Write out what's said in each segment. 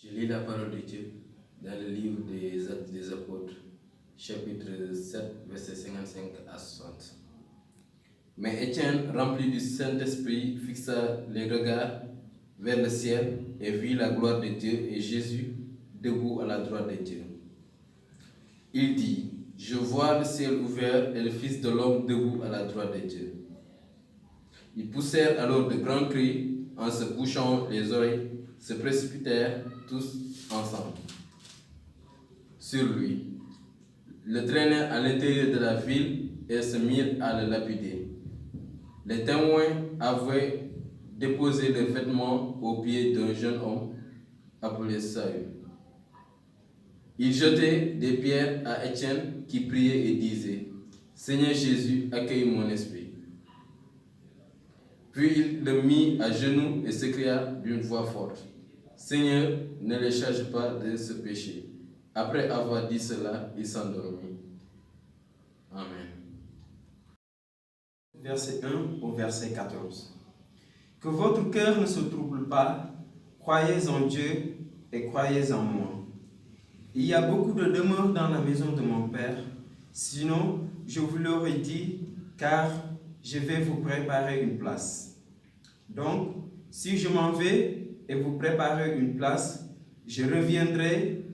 Je lis la parole de Dieu dans le livre des Actes des Apôtres, chapitre 7, versets 55 à 60. Mais Étienne, rempli du Saint-Esprit, fixa les regards vers le ciel et vit la gloire de Dieu et Jésus debout à la droite de Dieu. Il dit, « Je vois le ciel ouvert et le Fils de l'homme debout à la droite de Dieu. » Ils poussèrent alors de grands cris, en se bouchant les oreilles, se précipitèrent tous ensemble sur lui, le traînèrent à l'intérieur de la ville et se mirent à le lapider. Les témoins avaient déposé leurs vêtements aux pieds d'un jeune homme appelé Saül. Ils jetaient des pierres à Étienne qui priait et disait, « Seigneur Jésus, accueille mon esprit. » Puis il le mit à genoux et s'écria d'une voix forte, « Seigneur, ne les charge pas de ce péché. » Après avoir dit cela, il s'endormit. Amen. Verset 1 au verset 14. Que votre cœur ne se trouble pas, croyez en Dieu et croyez en moi. Il y a beaucoup de demeures dans la maison de mon Père, sinon je vous l'aurais dit, car je vais vous préparer une place. Donc, si je m'en vais et vous préparer une place, je reviendrai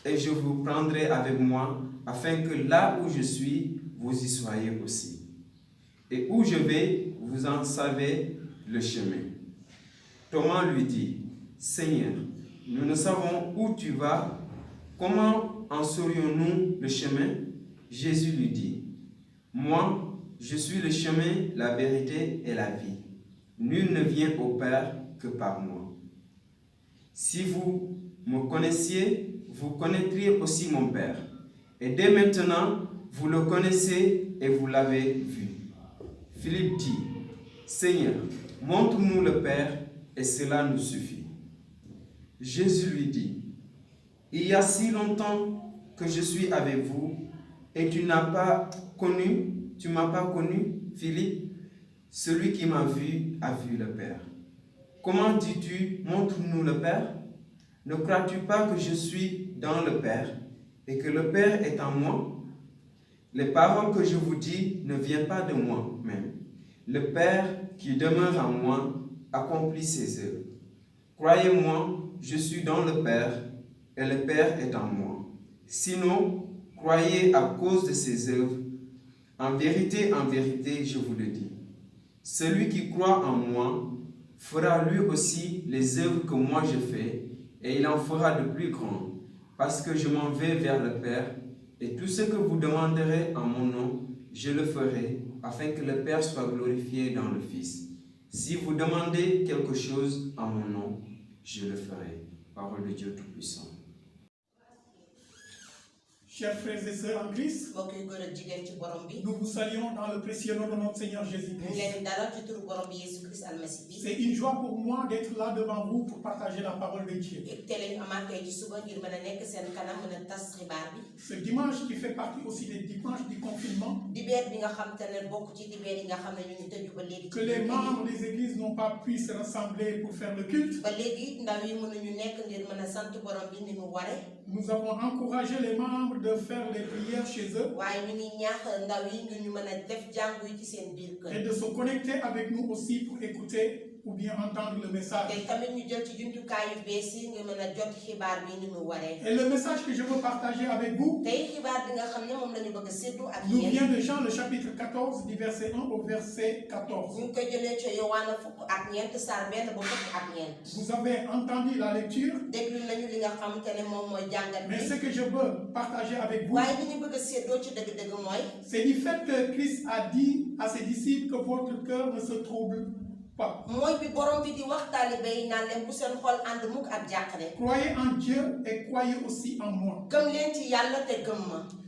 et je vous prendrai avec moi, afin que là où je suis, vous y soyez aussi. Et où je vais, vous en savez le chemin. Thomas lui dit, « Seigneur, nous ne savons où tu vas, comment en saurions-nous le chemin ?» Jésus lui dit, « Moi, je suis le chemin, la vérité et la vie. Nul ne vient au Père que par moi. Si vous me connaissiez, vous connaîtriez aussi mon Père. Et dès maintenant, vous le connaissez et vous l'avez vu. » Philippe dit, « Seigneur, montre-nous le Père et cela nous suffit. » Jésus lui dit, « Il y a si longtemps que je suis avec vous et tu m'as pas connu, Philippe. Celui qui m'a vu a vu le Père. Comment dis-tu, montre-nous le Père? Ne crois-tu pas que je suis dans le Père et que le Père est en moi? Les paroles que je vous dis ne viennent pas de moi-même. Le Père qui demeure en moi accomplit ses œuvres. Croyez-moi, je suis dans le Père et le Père est en moi. Sinon, croyez à cause de ses œuvres. En vérité, je vous le dis. Celui qui croit en moi fera lui aussi les œuvres que moi je fais, et il en fera de plus grandes, parce que je m'en vais vers le Père, et tout ce que vous demanderez en mon nom, je le ferai, afin que le Père soit glorifié dans le Fils. Si vous demandez quelque chose en mon nom, je le ferai. Parole de Dieu Tout-Puissant. Chers frères et sœurs en Christ, nous vous saluons dans le précieux nom de notre Seigneur Jésus-Christ. C'est une joie pour moi d'être là devant vous pour partager la parole de Dieu. Ce dimanche qui fait partie aussi des dimanches du confinement, que les membres des églises n'ont pas pu se rassembler pour faire le culte. Nous avons encouragé les membres de faire les prières chez eux et de se connecter avec nous aussi pour écouter ou bien entendre le message. Et le message que je veux partager avec vous nous vient de Jean, le chapitre 14, du verset 1 au verset 14. Vous avez entendu la lecture, mais ce que je veux partager avec vous, c'est du fait que Christ a dit à ses disciples que votre cœur ne se trouble pas. Croyez en Dieu et croyez aussi en moi.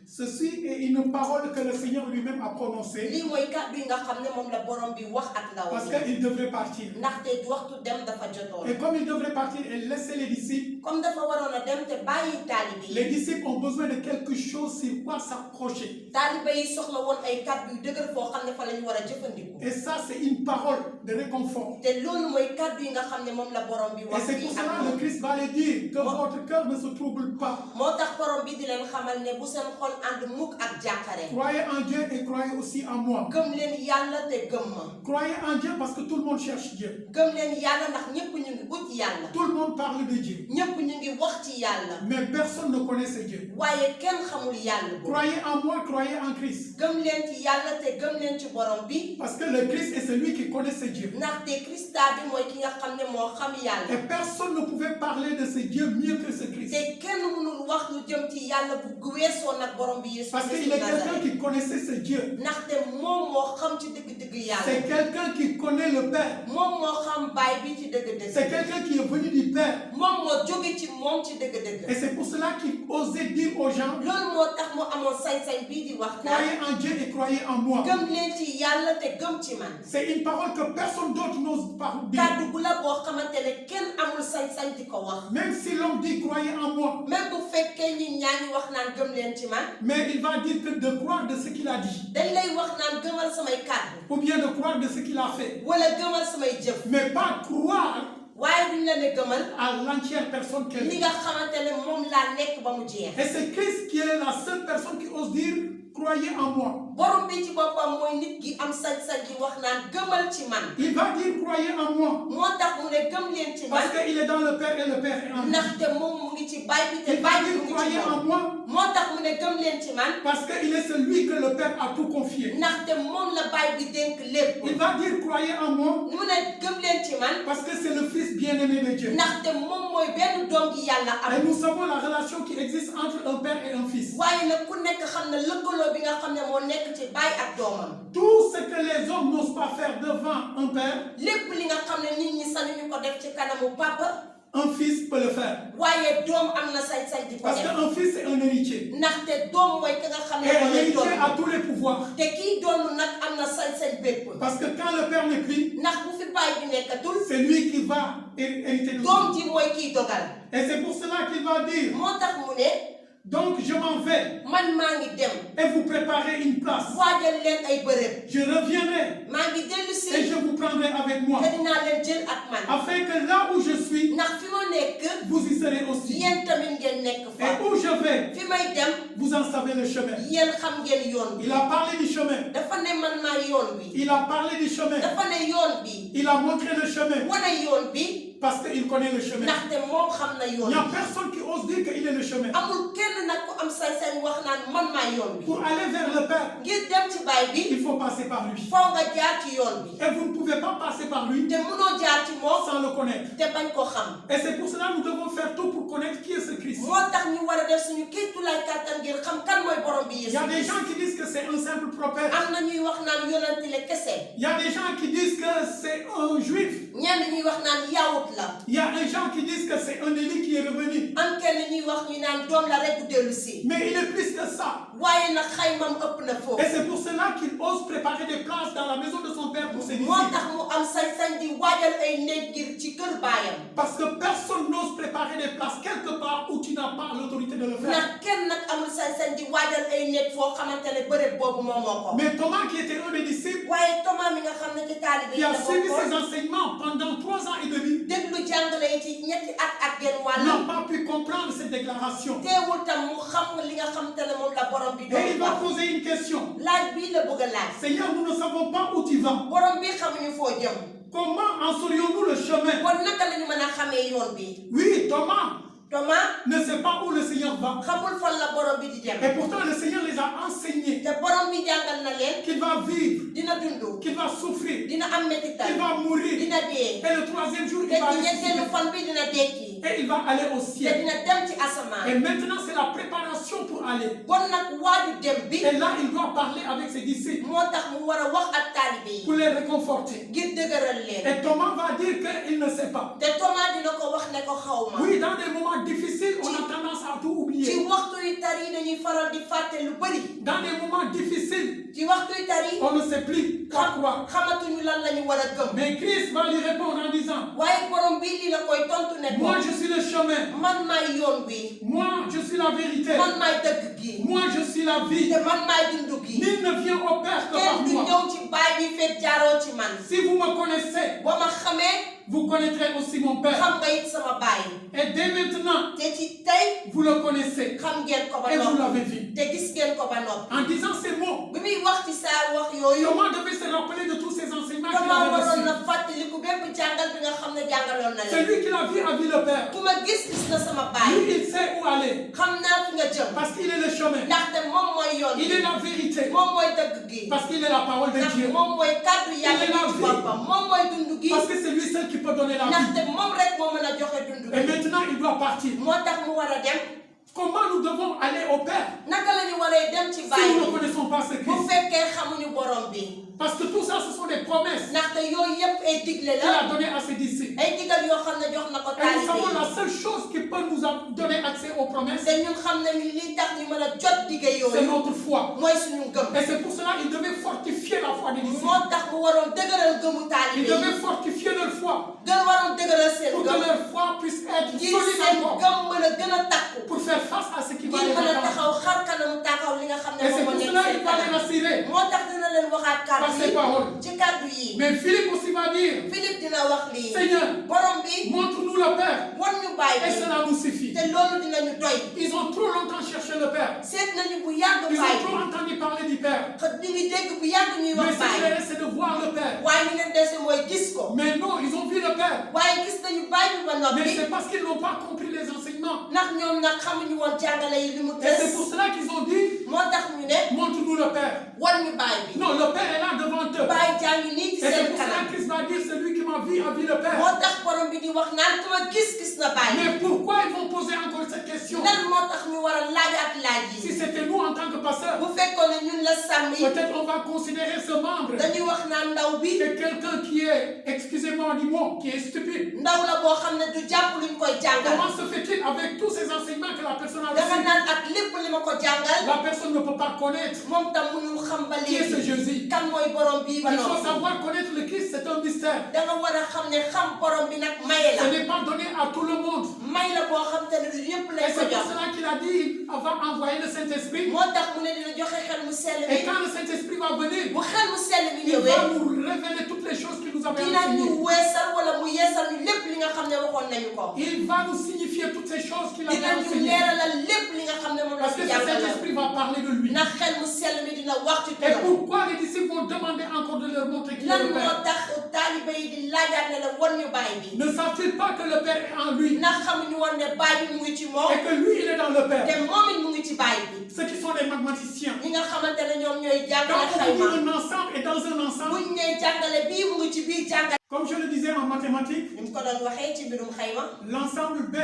Ceci est une parole que le Seigneur lui-même a prononcée. lii mooy kàddu yi nga xam ne moom la borom bi wax ak ndaw Parce bi. qu'il devrait partir. ndaxte waxtu dem dafa jotoon. Et comme il devrait partir et laisser les disciples, comme dafa waroon a dem te bàyyi taalibe yi. les disciples ont besoin de quelque chose sur quoi s'accrocher. taalibe yi soxla woon ay kàddu yu dëgër foo xam ne fa la ñu war a jëfandiku. Et ça, c'est une parole de réconfort. te loolu mooy kàddu yi nga xam ne moom la borom bi Et wax c'est pour fii cela ak que le moom. Christ va les dire que votre cœur ne se trouble pas. moo tax borom bi di leen xamal ne bu seen xol ànd mukk ak jàqare. Croyez en Dieu et croyez aussi en moi. gëm leen yàlla te gëm ma. Croyez en Dieu parce que tout le monde cherche Dieu. gëm leen yàlla ndax ñëpp ñu ngi ut yàlla. Tout le monde parle de Dieu. ñëpp ñu ngi wax ci yàlla. Mais personne ne connaît ce Dieu. waaye kenn xamul yàlla boobu. Croyez en moi, croyez en Christ. gëm leen ci yàlla te gëm leen ci borom bi. Parce que le Christ est celui qui connaît ce Dieu. ndaxte Christa bi mooy ki nga xam ne moo xam yàlla. Et personne ne pouvait parler de ce Dieu mieux que ce Christ. te kenn mënul wax lu jëm ci yàlla bu weesoo nag borom bi Yeesu Parce qu'il est quelqu'un qui connaissait ce Dieu. ndaxte moom moo xam ci dëgg-dëgg yàlla. C'est quelqu'un qui connaît le Père. moom moo xam baay bi ci dëgg-dëgg. C'est quelqu'un qui est venu du Père. moom moo jóge ci moom ci dëgg-dëgg. Et c'est pour cela qu'il osait dire aux gens, loolu moo tax mu amoon sañ-sañ bii di wax naan croyez en Dieu et croyez en moi. gëm leen ci yàlla te gëm ci man. C'est une parole que personne d'autre n'ose pas dire. kàddu gu la boo xamante ne kenn amul sañ-sañ di ko wax. Même si l'homme dit croyez en moi, même bu fekkee ñi ñaa ngi wax naan gëm leen ci man. mais il va dire que de croire de ce qu'il a dit, dañ lay wax naan gëmal samay kàddu. ou bien de croire de ce qu'il a fait, wala gëmal samay jëf. mais pas croire waaye duñ la ne gëmal. à l'entière personne qu'elle li est. nga xamante ne moom laa nekk ba mu jeex. Et c'est Christ qui est la seule personne qui ose dire croyez en moi. borom bi ci boppam mooy nit gi am sañ-sañ gi wax naan gëmal ci man. Il va dire croyez en moi moo tax mu ne gëm leen ci man. parce qu'il est dans le Père et le Père est en lui. ndaxte moom mu ngi ci baay bi te Il va baay bi dire mu ngi ci croyez en moom. moi moo tax mu ne gëm leen ci man. parce qu'il est celui que le Père a tout confié. ndaxte moom la baay bi dénk lépp. Il va dire croyez en moi mu ne gëm leen ci man. parce que c'est le Fils bien-aimé de Dieu. ndaxte moom mooy benn doom gi yàlla Et am. nous savons la relation qui existe entre un Père et un Fils. waaye nag ku nekk xam ne lëkkaloo bi nga xam ne moo nekk ci baay ak doomam. Tout ce que les hommes n'osent pas faire devant un Père, lépp li nga xam ne nit ñi sañuñu ko def ci kanamu papa. un Fils peut le faire. waaye doom am na sañ-sañ di ko Parce def. qu'un Fils est un héritier. ndaxte doom mooy ka nga xam ne Et moo lay l'héritier a doon. tous les pouvoirs. te kii doonu nag am na sañ-sañ bépp. Parce que quand le Père n'est plus, ndax bu fi baay bi nekkatul. c'est lui qui va hériter de tout. doom ji mooy kiy dogal. Et c'est pour cela qu'il va dire, moo tax mu ne donc je m'en vais man maa ngi dem. et vous préparez une place. waajal leen ay bërëb. Je reviendrai maa ngi dellu et si. je vous prendrai avec moi. te dinaa leen jël ak man. Afin que là où je suis, ndax fi ma nekk. vous y serez aussi. yéen tamit ngeen nekk Et fa. où je vais, fi may dem. vous en savez le chemin. yéen xam ngeen yoon bi. Il a parlé du chemin. dafa ne man maa yoon bi. Il a parlé du chemin. dafa ne yoon bi. Il a montré le chemin wane yoon bi. parce qu'il connaît le chemin. ndaxte moom xam na Il yoon n'y a bi. personne qui ose dire qu'il est le chemin. amul kenn nag ku am sañ-sañ wax naan man maa yoon bi. Pour aller vers le Père, ngir dem ci baay bi. il faut passer par lui. foo nga jaar ci yoon bi. Et vous ne pouvez pas passer par lui te mënoo jaar ci moom. sans le connaître. te bañ ko xam. Et c'est pour cela que nous devons faire tout pour connaître qui est ce Christ. moo tax ñu war a def suñu kéemtulaay kàttan ngir xam kan mooy borom bi Il Yeesu. y a des gens qui disent que c'est un simple prophète. am na ñuy wax naan yonanti la kese. Il y a des gens qui disent que c'est un juif. ñenn ñuy wax naan yawut la. Il y a des gens qui disent que c'est un Élie qui est revenu. am kenn ñuy wax ñu naan doom la rek bu dellu si. Mais il est plus que ça. waaye nag xaymam ëpp na foofu. Et c'est pour cela qu'il ose préparer des places dans la maison de son Père pour ses moo disciples. tax mu am sañ-sañ di waajal ay néeg ngir ci kër baayam. Parce que personne n'ose préparer des places quelque part où tu n'as pas l'autorité de le faire. ndax kenn nag amul sañ-sañ di waajal ay néeg foo xamante ne bërëb boobu moom moo ko. Mais Thomas, qui était un des disciples, waaye Thomas mi nga xam ne ci taalibe yi qui a la suivi bokkoon. ses enseignements pendant 3 ans et demi, déglu jàngale yi ci ñetti at ak genn wàll. n'a pas pu comprendre cette déclaration. teewul tam mu xam li nga xamante ne moom la borom bi Et il doon va wax. poser une question. laaj bii la bëgg a laaj. Seigneur, nous ne savons pas où tu vas. borom bi xamuñu foo jëm. Comment en saurions-nous le chemin? kon naka la ñu mën a xamee yoon bi. Oui, Thomas Thomas ne sait pas où le Seigneur va. xamul fan la borom bi di dem. Et pourtant, le Seigneur les a enseignés te borom bi jàngal na leen. qu'il va vivre, dina dund. qu'il va souffrir, dina am qu'il métital. va mourir. dina dee. Et le 3e jour, te il va ci ñetteelu ressusciter. fan bi dina dekki. Et il va aller au te ciel. dina dem ci asamaan. Et maintenant, c'est la préparation pour aller. bon nag waaju dem bi. Et là, il doit parler avec ses disciples moo tax mu war a wax ak taalibe yi. pour les réconforter. ngir dëgëral leen. Et Thomas va dire qu'il ne sait pas. te Thomas dina ko wax ne ko xaw ma. Oui, dans des moments difficiles, on a tendance à tout ci oublier. waxtu yu tar yi dañuy faral di fàtte lu bëri. Dans des moments difficiles, ci waxtu yu tar yi on ne sait plus quoi croire. xamatuñu lan la ñu war a gëm. Mais Christ va lui répondre en disant, waaye borom bi li la koy tontu ne moi ko je suis le chemin, man maay yoon wi. moi je suis la vérité, man maay dëgg gi. moi je suis la vie. te man maay dund gi. Nul ne vient au Père que par kenn du moi. ñëw ci baay bi fekk jaaroo ci man. Si vous me connaissez, boo ma xamee vous connaîtrez aussi mon Père. xam nga it sama baay. Et dès maintenant, te ci tey vous le connaissez xam ngeen ko ba et vous noppi. l'avez vu. te gis ngeen ko ba noppi. En disant ces mots, bi muy wax ci saa wax yooyu. Thomas devait se rappeler de tous ces enseignements qu'il Thomas avait waroon reçus. na fàttaliku bépp jàngal bi nga xam ne jàngaloon na leen. Celui qui l'a vu a vu le Père. ku ma gis na sama baay. Lui, il sait où aller. xam naa fi nga jëm. Parce qu'il est le chemin. ndaxte moom mooy yoon. Il est la vérité. moom mooy dëgg gi. Parce qu'il est la parole de ndax Dieu. moom mooy kàddu yàlla Il est la ci vie. boppam. moom mooy dund gi. Parce que c'est lui seul qui peut donner la vie. ndaxte moom rek moo mën a joxe dund Et gi. maintenant, il doit partir. moo tax mu war a dem. Comment nous devons aller au Père naka la ñu waree dem ci si baay nous ne bi. connaissons pas ce bu Christ? fekkee xamuñu borom bi. Parce que tout ça, ce sont des promesses ndaxte yooyu yëpp ay digle qu'il la. a données à ses disciples. ay digal yoo xam ne jox na ko Et nous savons taalibe la seule chose qui peut nous donner accès aux promesses, te ñun xam nañu li tax ñu mën a jot dige c'est yooyu. notre foi. mooy suñu gëm. Et c'est pour cela qu'il devait fortifier la foi des disciples. moo tax mu waroon dëgëral gëmu Il taalibe devait yi. fortifier leur foi waroon dëgëral seen pour que gëm. leur foi puisse être ngir solide seen encore gëm mën a gën a takku. pour faire face à ce qui va ngir les mën a attendre. taxaw xar kanamu taxaw li nga xam ne Et c'est moom pour moo nekk cela seen qu'il va les kanam. rassurer moo tax dina leen waxaat par kàddu ces yi. paroles. ci kàddu yi. Mais Philippe aussi va dire, Philippe dina wax lii. Seigneur, borom bi montre-nous le Père wan ñu baay et bi. cela nous suffit. te loolu dinañu doy. Ils ont trop longtemps cherché le Père. seet nañu bu yàgg Ils baay ont trop bi. entendu parler du Père. ñu ngi dégg bu yàgg ñuy Mais wax ce qui baay. les reste, c'est de voir le Père. waaye ñu leen dese mooy gis ko. Mais non, ils ont vu le Père. waaye gis nañu baay bi ba Mais noppi. c'est parce qu'ils n'ont pas compris les enseignements. ndax ñoom nag xamuñu woon jàngale yi li mu Et c'est pour tës. cela qu'ils ont dit, moo tax ñu ne montre-nous le Père. wan ñu baay bi. Non, le Père est là devant eux. baay jaa ngi nii ci Et c'est seen pour cela kanam. que Christ va dire, celui qui m'a vu a vu le Père. moo tax borom bi di wax naan ku ma gis na baay. Mais pourquoi ils vont poser encore cette question? lan moo tax ñu war a laajaat laaj Si yi. c'était nous en tant que pasteurs, bu fekkoon ne ñun la sàmm yi. peut-être on va considérer ce membre dañuy wax naan ndaw bi. que quelqu'un qui est, excusez-moi du mot, qui est stupide. ndaw la boo xam ne du jàpp luñ koy jàngal. Comment se fait-il avec tous ces enseignements que la personne a danga reçus? naan ak lépp li ma ko jàngal. La personne ne peut pas connaître moom tam mënul xam ba qui est ce léegi. Jésus. kan mooy borom bii ba Il faut noppi. savoir connaître le Christ, c'est un mystère. danga war a xam ne xam borom bi nag maye Ce la. n'est pas donné à tout le monde. may la boo xam te ne du yëpp Et lay ko c'est pour jox. cela qu'il a dit, on va envoyer le Saint-Esprit. moo tax mu ne dina joxe xel mu sell Et mi. quand le Saint-Esprit va venir, bu xel mu sell mi il va ñëwee. nous révéler toutes les choses qu'il nous avait dina enseignées. ñu weesal wala mu yeesal ñu lépp li nga xam ne waxoon nañu ko. Il va nous signifier toutes ces choses qu'il avait dina ñu enseignées. leeralal lépp li nga xam ne moom la Parce que fi ce jàngalal. Saint-Esprit va parler de lui. ndax xel mu sell mi dina wax ci Et turam. pourquoi les disciples vont demander encore de leur montrer qui est lan le moo Père? tax taalibe yi di laajaat ne la wan ñu baay bi. Ne savent-ils pas que le Père est en lui ndax xamuñu woon ne baay bi mu ngi ci moom. et que lui, il est dans le Père? te moom it mu ngi ci baay bi. Ceux qui sont des mathématiciens. ñi nga xamante ne ñoom ñooy jàngale Quand on xayma. dit un ensemble et dans un ensemble, buñ nee jàngale bii mu ngi ci biir jàngale. comme je le disais en mathématiques, ni mu ko doon waxee ci mbirum xayma. l'ensemble B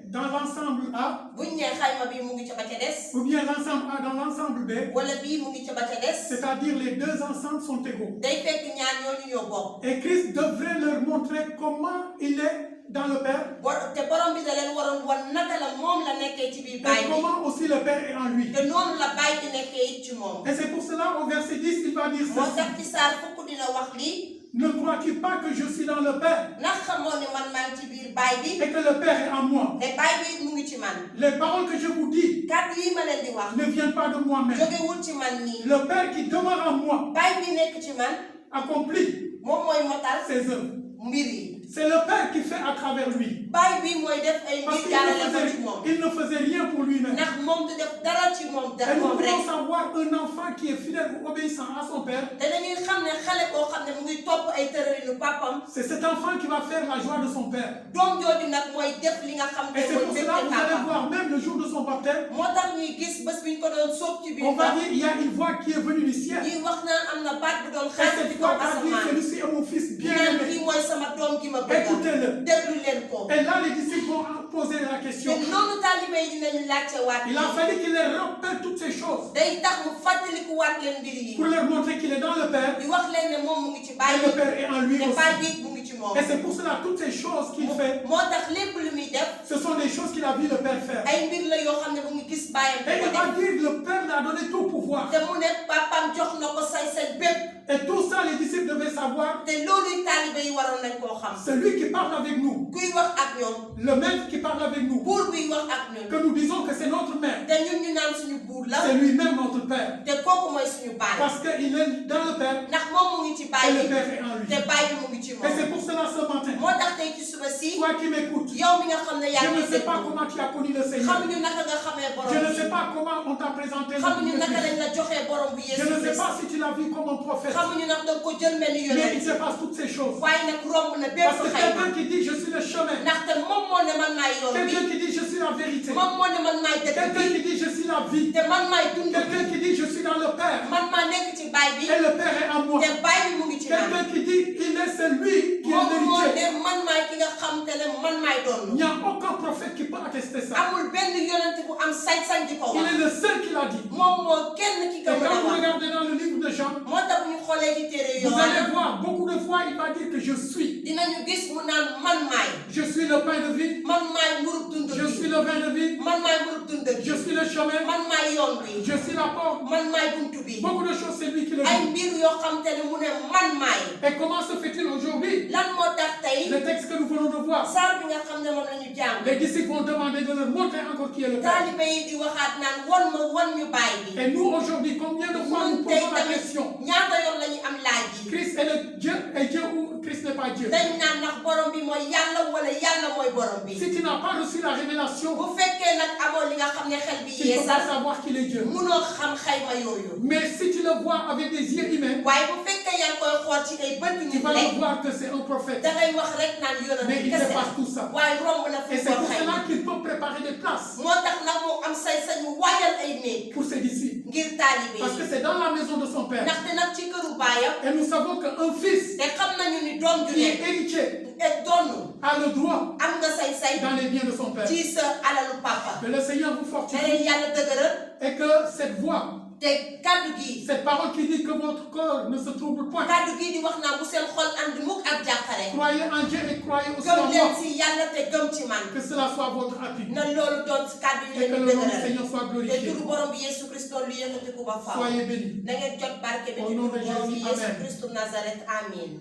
dans l'ensemble A, buñ nee xayma bii mu ngi ca ba ca des. ou bien l'ensemble A dans l'ensemble B, wala bii mu ngi ca ba ca des. c'est-à-dire les deux ensembles sont égaux. day fekk ñaar ñooñu ñoo bokk. Et Christ devrait leur montrer comment il est dans le Père te borom bi da leen waroon wan naka la moom la nekkee ci biir baay et bi. comment aussi le Père est en lui. te noonu la baay bi nekkee it ci moom. Et c'est pour cela au verset 10, il va dire moo ceci. tax ci saar fukk dina wax lii. Ne crois-tu pas que je suis dans le Père ndax xamoon ne man maa ngi ci biir baay bi. et que le Père est en moi? te baay bi it mu ngi ci man. Les paroles que je vous dis kàddu yi ma leen di wax. ne viennent pas de moi-même. jógewul ci man nii. Le Père qui demeure en moi baay bi nekk ci man. accomplit moom mooy motal ses œuvres. mbir yi. C'est le Père qui fait à travers lui. baay bi mooy def ay Parce mbir qu'il jaarale ko ci ne moom. faisait, il ne faisait rien pour lui-même. ndax moom du def dara ci moom Et dara nous moom pouvons rek. savoir un enfant qui est fidèle ou obéissant à son Père. te dañuy xam ne xale boo xam ne mu ngi topp ay tëralinu papam. C'est cet enfant qui va faire la joie de son Père. doom jooju nag mooy def li nga xam Et ne c'est mooy pour mbégte cela que vous allez papam. voir même le jour de son baptême, moo tax ñuy gis bés bi ñu ko doon sóob ci biir on va ndox. dire il y a une voix qui est venue du ciel. Et ñuy wax naan am na baat bu doon xaar ci cette kaw voix a dit, asamaan. celui-ci est mon fils naan bien-aimé. kii mooy sama doom gi ma bëgg. Écoutez-le. déglu leen ko. Et là, les disciples vont poser la question. te noonu taalibe yi dinañu laajte waat. Il a fallu qu'il leur rappelle toutes ces choses day tax mu fàttaliku waat leen mbir yi. pour leur montrer qu'il est dans le Père di wax leen ne moom mu ngi ci baay et le Père est en lui te baay aussi. bi mu ngi ci moom. Et c'est pour cela toutes ces choses qu'il fait, moo tax lépp lu muy def. ce sont des choses qu'il a vu le Père faire. ay mbir la yoo xam ne mu ngi gis bàyyam Et di ko il va def. dire que le Père lui a donné tout pouvoir. te mu ne papaam jox na ko sañ-sañ bépp. Et tout ça, les disciples devaient savoir. te loolu taalibe yi waroon nañ koo xam. Celui qui parle avec nous, kuy wax ak ñoom. le maître qui parle avec nous, buur buy wax ak ñun. que nous disons que c'est notre maître, te ñun ñu naan suñu buur la. c'est lui-même notre Père. te kooku mooy suñu baay. Parce qu'il est dans le Père ndax moom mu ngi ci baay et le bi. Père est en lui. te baay bi mu ngi ci Et moom. c'est pour cela ce matin, moo tax tey ci suba si. toi qui m'écoutes, yow mi nga xam ne yaa je ngi ne sais pas déglu. comment tu as connu le Seigneur. xamuñu naka nga xamee borom Je ne bi. sais pas comment on t'a présenté le xamuñu naka lañ Christ. la joxee borom bi Je Yeesu ne sais Christ. pas si tu l'as vu comme un prophète. xamuñu nag danga ko jël mel ni Mais il yonent. se passe toutes ces choses. waaye nag romb na bépp Parce que xayma. quelqu'un qui dit je suis le chemin, ndaxte moom moo ne man maay yoon bi. quelqu'un qui dit je suis la vérité, moom moo ne man maay dëgg quelqu'un bi. qui dit je suis la vie, te man maay dund bi. quelqu'un qui dit je suis dans le Père man maa nekk ci baay bi. et le Père est en moi, te baay bi mu ngi ci man. quelqu'un qui dit il est celui qui moom est moo l'héritier. ne man maay ki nga xam te ne man maay Il doon. n'y a aucun prophète qui peut attester ça. amul benn yonent bu am sañ-sañ di ko Il wax. est le seul qui l'a dit. moom moo kenn ki Et ko mën a quand vous wax. regardez dans le livre de Jean, moo tax bu ñu xoolee ci téere vous Yohana. allez voir beaucoup de fois il va dire que je suis. dinañu gis mu naan man maay. Je suis le pain de vie, man maay mburub dund je suis bi. le vin de vie, man maay mburub dund je bi. suis le chemin, man maay yoon bi. je suis la porte. man maay buntu bi. Beaucoup de choses, c'est lui qui le ay dit. mbir yoo xam te ne mu ne man maay. Et comment se fait-il aujourd'hui? lan moo tax tey. Le texte que nous venons de voir, saar bi nga xam ne moom la ñu jàng. les disciples vont demander de leur montrer encore qui est le Père. taalibe yi di waxaat naan wan ñu baay bi. Et nous aujourd'hui, combien de fois nous ñun tey posons la tamit question? ñaata yoon la ñu am laaj yi. Christ est le Dieu et Dieu ou Christ n'est pas Dieu? dañ naan ndax borom bi mooy yàlla wala yàlla mooy borom bi. Si tu n'as pas reçu la révélation, bu fekkee nag amoo li nga xam ne xel bi tu ne peux pas yeesal. savoir qu'il est Dieu. munoo xam xayma yooyu. Mais si tu le vois avec des yeux humains, waaye bu fekkee yaa ngi koy xool ci ay bët tu nit vas rek. le voir que c'est un prophète. da ngay wax rek naan yonent Mais il kese dépasse la. tout ça. waaye romb na Et fi c'est ko pour xayma. cela qu'il peut préparer des places moo tax nag mu am sañ-sañ mu waajal ay néeg pour ses disciples. ngir taalibe Parce que yi. c'est dans la maison de son Père. ndaxte nag ci këru baayam. Et nous savons qu'un fils te xam nañu ni doom ju qui est nekk. héritier et donn a le droit am nga sañ-sañ dans les biens de son Père. ci sa alalu papa. Que le Seigneur vous da fortifie leen yàlla dëgëral. et que cette voix, te kaddu gi. cette parole qui dit que votre corps ne se trouble point, kaddu gi di wax naa bu seen xol ànd mukk ak jàqare. croyez en Dieu et croyez aussi en gëm leen moi. si yàlla te gëm ci man. Que cela soit votre appui. na loolu doon si kaddu yi Et que leen le di nom du dëgëral. Seigneur soit te glorifié. turu borom bi Yesu Christo lu yëkkatiku ba faaw. Soyez bénis. na ngeen jot barke bi Au ci nom turu de borom bi Jésus, Yesu amen. Christo Nazareth amin.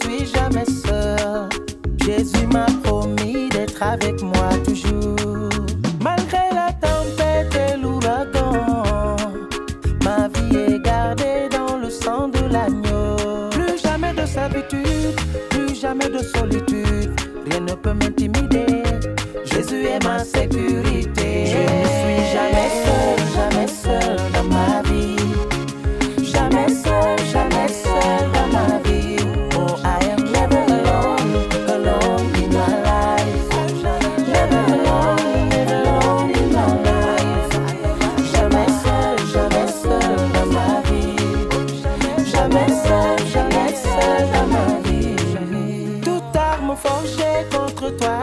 suis jamais seul. Jésus m'a promis d'être avec moi toujours. Malgré la tempête et l'ouragan, ma vie est gardée dans le sang de l'agneau. Plus jamais de servitude, plus jamais de solitude. Rien ne peut m'intimider. Jésus est ma sécurité. Je ne suis jamais seul dans ma vie. Jamais seul dans ma vie. Oh, I am never alone in my life. Never alone in my life. Jamais seul dans ma vie. Jamais seul dans ma vie. Toute arme forgée contre toi